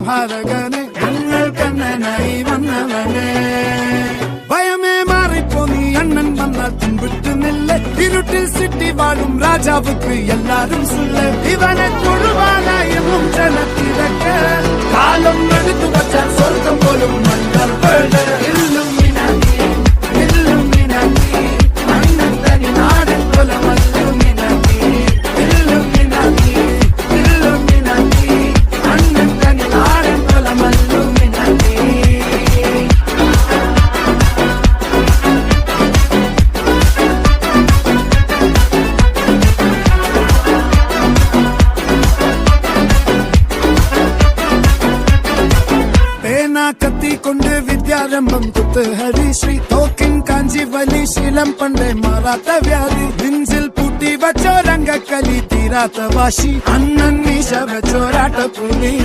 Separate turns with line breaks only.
ഭാരകനെ ഞങ്ങൾ കണ്ണനായി വന്നവനെ ഭയമേ മാറിപ്പോ നീ അണ്ണൻ വന്നാൽ പിൻവിട്ട് നില്ല ഇരുട്ടിൽ സിറ്റി വാഴും രാജാവുക്ക് എല്ലാരും സുല്ല ഇവനെ തൊഴുവാനായും ജനത്തിരക്ക് കാലം എടുത്തു വച്ചാൽ സ്വർഗം പോലും മണ്ണർ വീട് കത്തിക്കൊണ്ട് വിദ്യാരംഭം കുത്ത് ഹരിശ്രീ തോക്കിൻ കാഞ്ചി വലി ശീലം പണ്ടേ മാറാത്ത വ്യാധി നെഞ്ചിൽ പൂട്ടി വച്ചോരംഗക്കലി തീരാത്ത വാശി അണ്ണൻ മീശ വെച്ചോരാട്ട പുലി